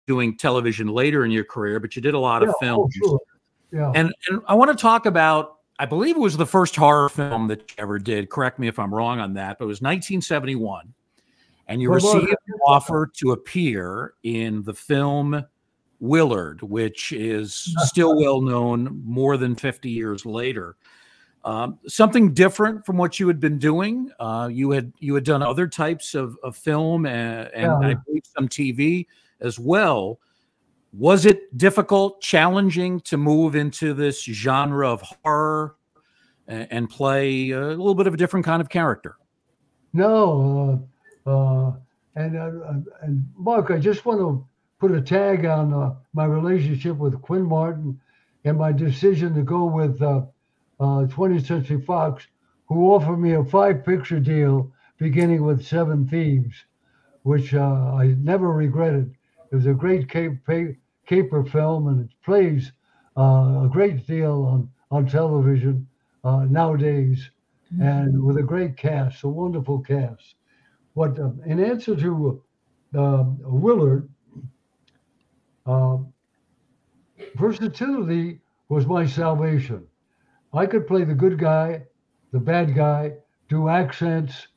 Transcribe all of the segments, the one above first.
doing television later in your career, but you did a lot of films. Oh, sure. Yeah. And I want to talk about, I believe it was the first horror film that you ever did. Correct me if I'm wrong on that, but it was 1971. And you received an offer to appear in the film Willard, which is still well known more than 50 years later. Something different from what you had been doing. You had done other types of film and I believe some TV as well. Was it difficult, challenging to move into this genre of horror and play a little bit of a different kind of character? No, and Mark, I just want to put a tag on my relationship with Quinn Martin and my decision to go with 20th Century Fox, who offered me a 5-picture deal beginning with 7 Thieves, which I never regretted. It was a great caper film, and it plays a great deal on television nowadays, and with a great cast, a wonderful cast. What in answer to Willard, versatility was my salvation. I could play the good guy, the bad guy, do accents,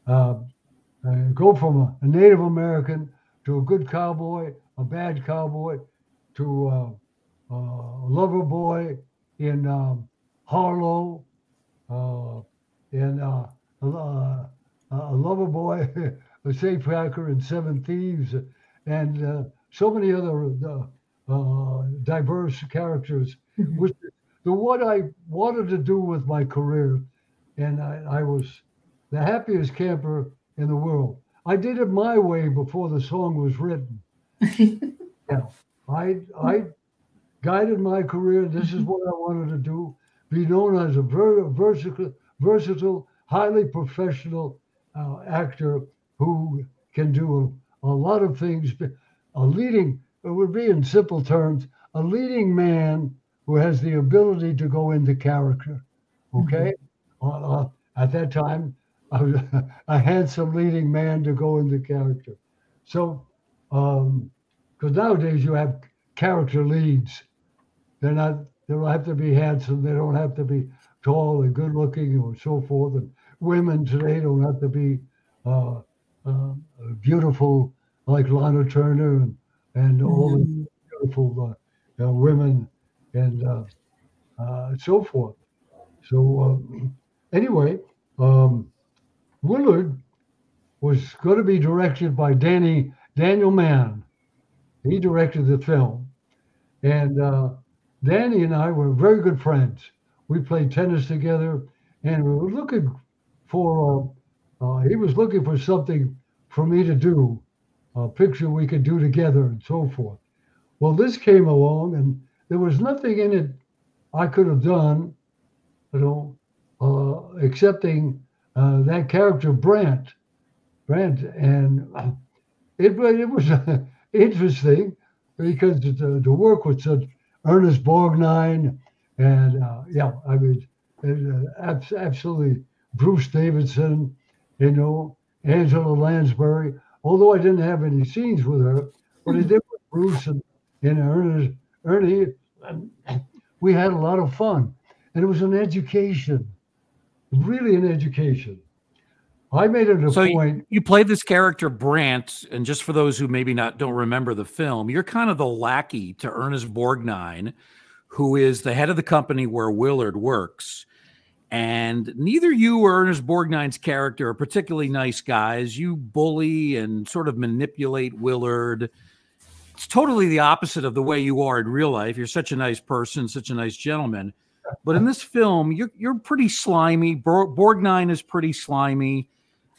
go from a Native American to a good cowboy, a bad cowboy, to a lover boy in Harlow, and a lover boy, a safehacker in 7 Thieves, and so many other diverse characters, which what I wanted to do with my career, and I was the happiest camper in the world. I did it my way before the song was written. Yeah, I guided my career. This is what I wanted to do: be known as a versatile, highly professional actor who can do a lot of things. A leading, it would be in simple terms, a leading man who has the ability to go into character. Okay, at that time, I was a handsome leading man to go into character. So, because nowadays you have character leads. They don't have to be handsome. They don't have to be tall and good looking or so forth. And women today don't have to be beautiful like Lana Turner and all the beautiful women and so forth. So anyway, Willard was going to be directed by Daniel Mann. He directed the film, and Danny and I were very good friends. We played tennis together, and we were looking for. He was looking for something for me to do, a picture we could do together, and so forth. Well, this came along, and there was nothing in it I could have done, excepting that character Brant, and it was interesting because to work with such Ernest Borgnine and I mean, absolutely Bruce Davidson, Angela Lansbury. Although I didn't have any scenes with her, but I did with Bruce and Ernie. We had a lot of fun, and it was an education, really an education. I made it a point. You played this character Brant, and just for those who maybe don't remember the film, you're kind of the lackey to Ernest Borgnine, who is the head of the company where Willard works. And neither you or Ernest Borgnine's character are particularly nice guys. You bully and sort of manipulate Willard. It's totally the opposite of the way you are in real life. You're such a nice person, such a nice gentleman. But in this film, you're pretty slimy. Borgnine is pretty slimy.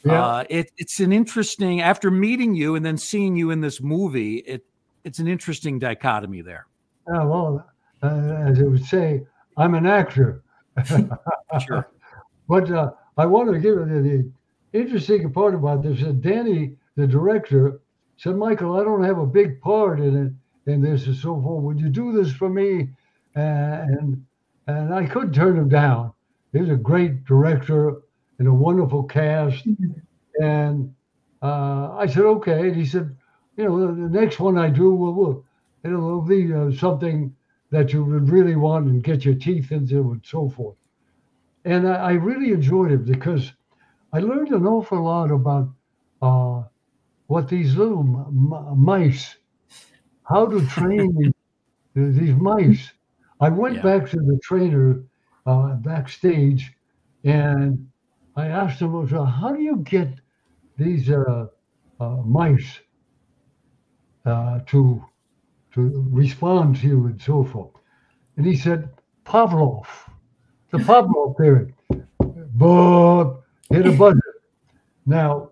Yeah. It's an interesting, after meeting you and then seeing you in this movie, it's an interesting dichotomy there. Well, as I would say, I'm an actor. Sure. But I want to give the interesting part about this. Danny, the director, said, Michael, I don't have a big part in this and so forth. Would you do this for me? And I couldn't turn him down. He was a great director and a wonderful cast. And I said, okay. And he said, the next one I do it'll be something that you would really want and get your teeth into and so forth. And I really enjoyed it because I learned an awful lot about uh, what these little mice, how to train these mice. I went Yeah. back to the trainer backstage, and I asked him, "So how do you get these mice to respond to you and so forth?" And he said, "Pavlov, the Pavlov theory. But hit a buzzer. Now,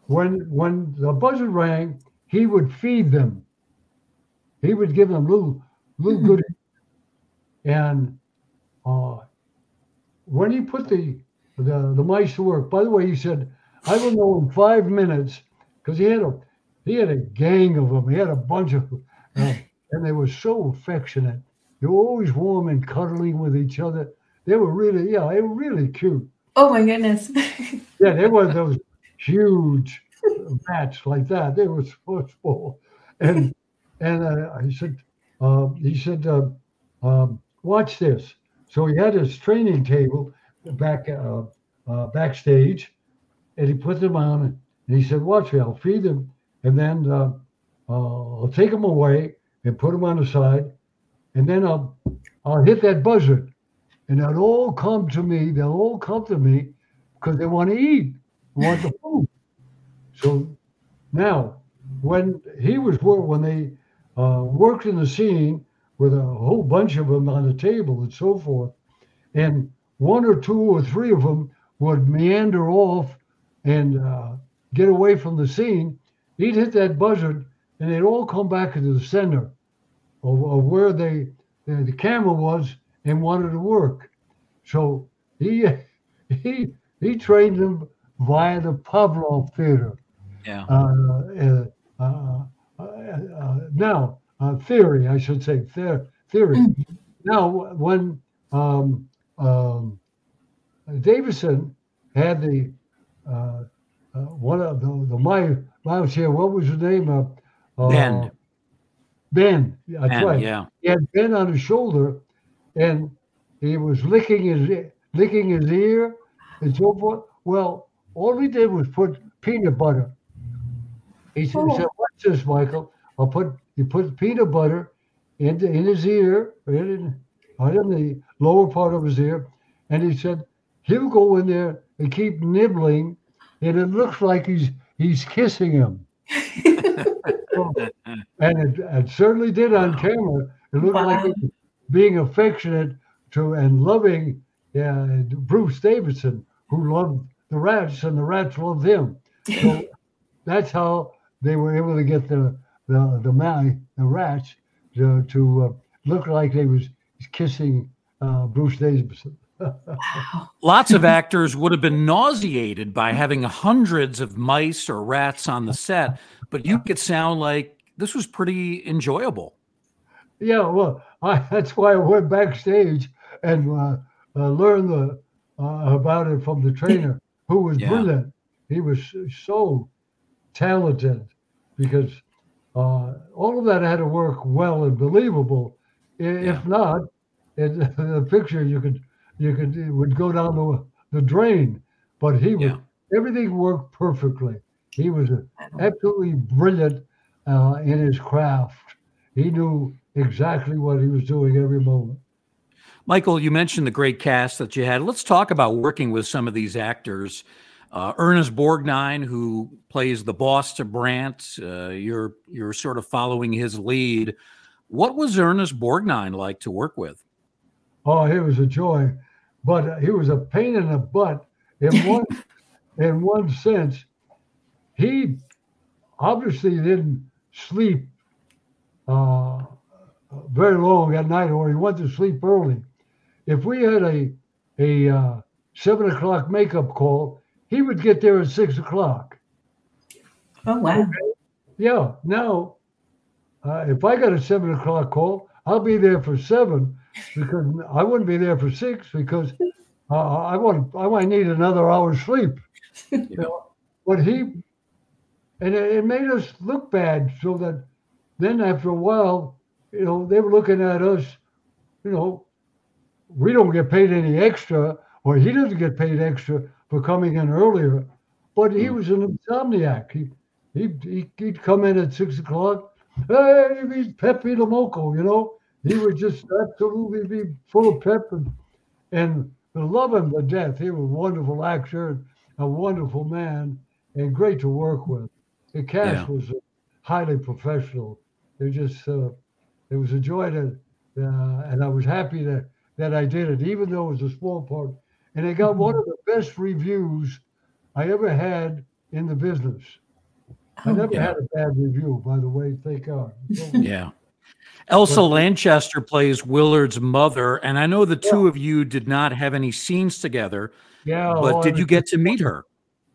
when the buzzer rang, he would feed them. He would give them little Hmm. goodies, and uh, when he put the mice to work, by the way, he said, "I will know in 5 minutes," because he had a gang of them. He had a bunch of them, and they were so affectionate. They were always warm and cuddling with each other. They were really cute. Oh my goodness. Yeah, they were those huge rats like that. They were so small, and I said, he said, "Watch this." So he had his training table backstage, and he put them on, and he said, "Watch me. I'll feed them, and then I'll take them away and put them on the side, and then I'll hit that buzzer, and they'll all come to me. They'll all come to me because they want to eat, want the food." So now, when they worked in the scene with a whole bunch of them on the table and so forth, and one or two or three of them would meander off and get away from the scene, he'd hit that buzzer, and they'd all come back into the center of where the camera was and wanted to work. So he he he trained them via the Pavlov theater. Yeah. Uh, Now, theory, I should say, theory. Mm. Now, when Davison had uh, one of the mouse here, what was his name? Ben. Ben. That's Ben. right. Yeah. He had Ben on his shoulder, and he was licking his ear and so forth. Well, all he did was put peanut butter. He said, Oh. "Watch this, Michael. He put peanut butter in his ear, right in the lower part of his ear, and he said he'll go in there and keep nibbling, and it looks like he's kissing him." So, and it certainly did on Wow. camera. It looked like he Wow. was being affectionate to and loving Bruce Davidson, who loved the rats, and the rats loved him. So that's how they were able to get the rats to look like they was kissing Bruce Davidson. Wow. Lots of actors would have been nauseated by having hundreds of mice or rats on the set, but you could sound like this was pretty enjoyable. Yeah, well, that's why I went backstage and learned about it from the trainer, who was Yeah. brilliant. He was so talented because all of that had to work well and believable. Yeah. If not, the picture it would go down the drain. But Yeah. everything worked perfectly. He was Wow. absolutely brilliant in his craft. He knew exactly what he was doing every moment. Michael, you mentioned the great cast that you had. Let's talk about working with some of these actors. Ernest Borgnine, who plays the boss to Brant, you're sort of following his lead. What was Ernest Borgnine like to work with? Oh, he was a joy, but he was a pain in the butt in one sense. He obviously didn't sleep uh, very long at night, or he went to sleep early. If we had a 7 o'clock makeup call, he would get there at 6 o'clock. Oh wow. Okay, yeah. Now, if I got a 7 o'clock call, I'll be there for 7 because I wouldn't be there for 6 because I might need another hour's sleep. You Yeah. know, but and it made us look bad. So that then after a while, they were looking at us, you know, we don't get paid any extra, or he doesn't get paid extra for coming in earlier. But he was an insomniac. He'd come in at 6 o'clock. Hey, he's Pepe the Moco, He would just absolutely be full of pep and I love him to death. He was a wonderful actor, a wonderful man, and great to work with. The cast was highly professional. It was a joy and I was happy that I did it, even though it was a small part. And it got one of the best reviews I ever had in the business. I never had a bad review, by the way, thank God. Yeah. Elsa Lanchester plays Willard's mother, and I know the two of you did not have any scenes together, but did you get to meet her?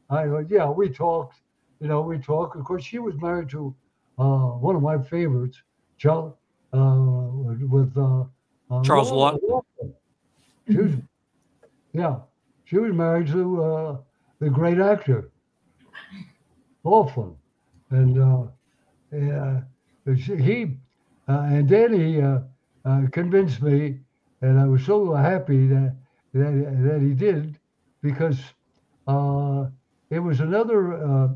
We talked. Of course, she was married to one of my favorites, Charles Lawton. She was married to the great actor, Laughlin, and he and Danny convinced me, and I was so happy that he did, because it was another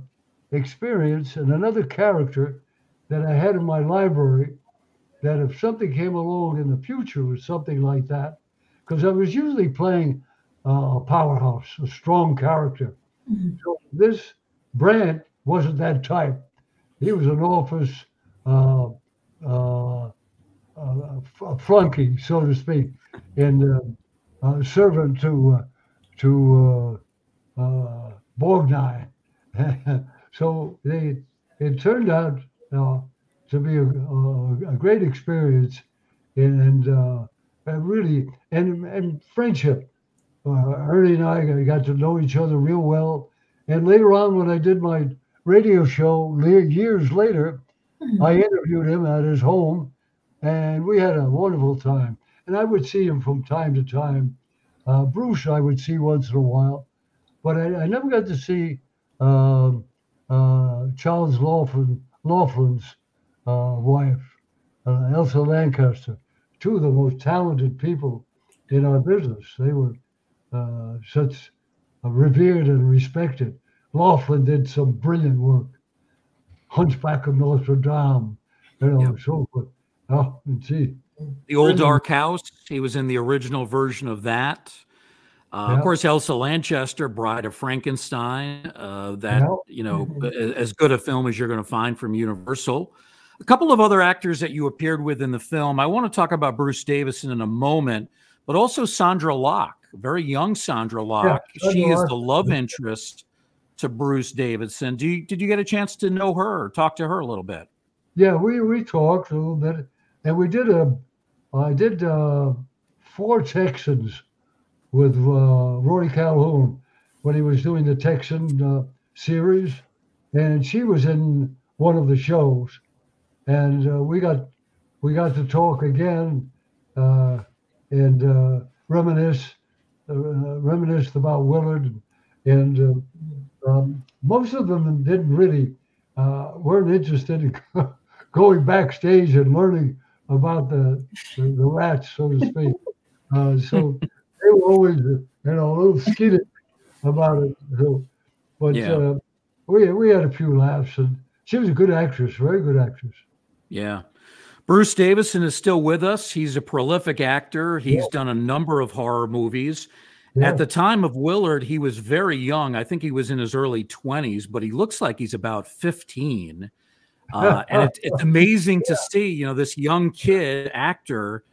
experience and another character that I had in my library, that if something came along in the future with something like that, because I was usually playing a powerhouse, a strong character. So this Brant wasn't that type. He was an office a flunky, so to speak, and servant to Borgnine. So it turned out to be a great experience, and really and friendship. Ernie and I got to know each other real well, and later on, when I did my radio show years later, I interviewed him at his home, and we had a wonderful time. And I would see him from time to time. Bruce, I would see once in a while, but I never got to see Charles Laughlin's wife, Elsa Lanchester, two of the most talented people in our business. They were such revered and respected. Laughlin did some brilliant work. Hunchback of Notre Dame, so forth. Oh, gee. The Old Dark House, he was in the original version of that. Of course, Elsa Lanchester, Bride of Frankenstein, as good a film as you're going to find from Universal. A couple of other actors that you appeared with in the film. I want to talk about Bruce Davison in a moment, but also Sandra Locke, very young Sandra Locke. Yeah, she is the love interest to Bruce Davison. Did you get a chance to know her or talk to her a little bit? Yeah, we talked a little bit, and I did 4 Texans with Rory Calhoun when he was doing the Texan series, and she was in one of the shows, and we got to talk again and reminisced about Willard, and most of them didn't really weren't interested in going backstage and learning about the rats, so to speak. So they were always, a little skittish about it. So, but we had a few laughs, and she was a good actress, very good actress. Yeah. Bruce Davison is still with us. He's a prolific actor. He's done a number of horror movies. Yeah. At the time of Willard, he was very young. I think he was in his early 20s, but he looks like he's about 15. And it's amazing to see, this young kid actor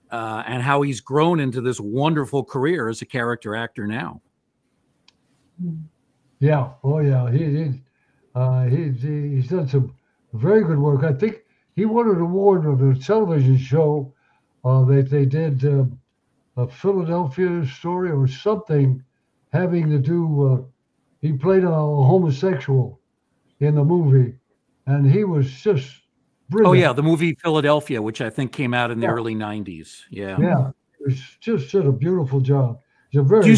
and how he's grown into this wonderful career as a character actor now. Yeah. Oh, yeah. He's done some very good work. I think he won an award of a television show that they did, a Philadelphia story or something having to do. He played a homosexual in the movie, and he was just brilliant. Oh yeah, the movie Philadelphia, which I think came out in the early 90s. Yeah. Yeah, it was just did a beautiful job. He's a very, do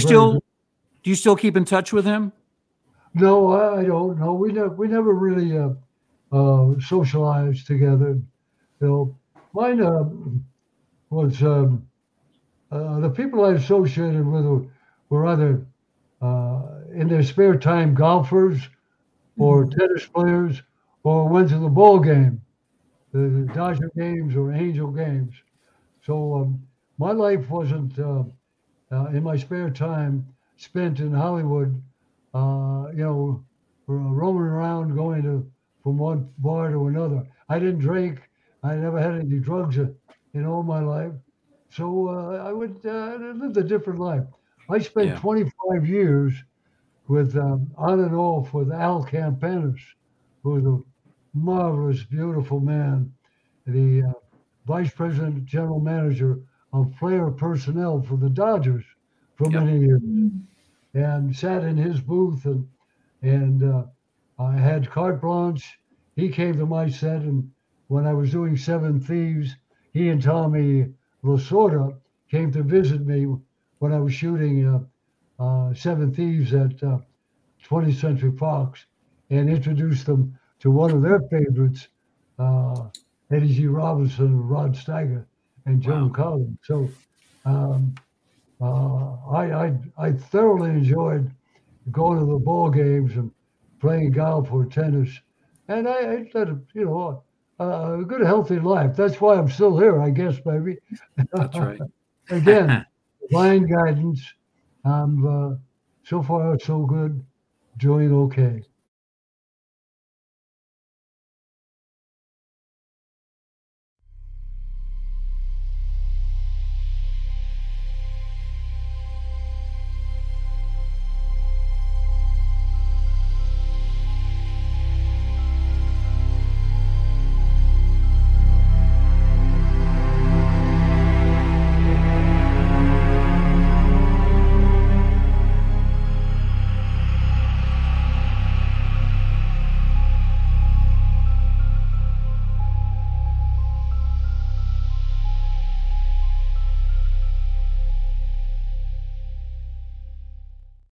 you still keep in touch with him? No, I don't know. We never really socialized together. You know, mine was the people I associated with were either in their spare time golfers or Mhm. tennis players or went to the ball game, the Dodger games or Angel games. So my life wasn't in my spare time spent in Hollywood, you know, roaming around going to from one bar to another. I didn't drink. I never had any drugs in all my life. So I would lived a different life. I spent Yeah. 25 years with on and off with Al Campanis, who was a marvelous, beautiful man, the vice president, general manager of player personnel for the Dodgers for Yep. many years, Mm. and sat in his booth and I had carte blanche. He came to my set, and when I was doing Seven Thieves, he and Tommy Lasorda came to visit me when I was shooting Seven Thieves at 20th Century Fox, and introduced them to one of their favorites, uh, Eddie G. Robinson, Rod Steiger, and Joan Wow. Collins. So um, I thoroughly enjoyed going to the ball games and playing golf or tennis, and I led a good healthy life. That's why I'm still here, I guess, baby. That's right. Again, divine guidance. I'm so far so good, doing okay.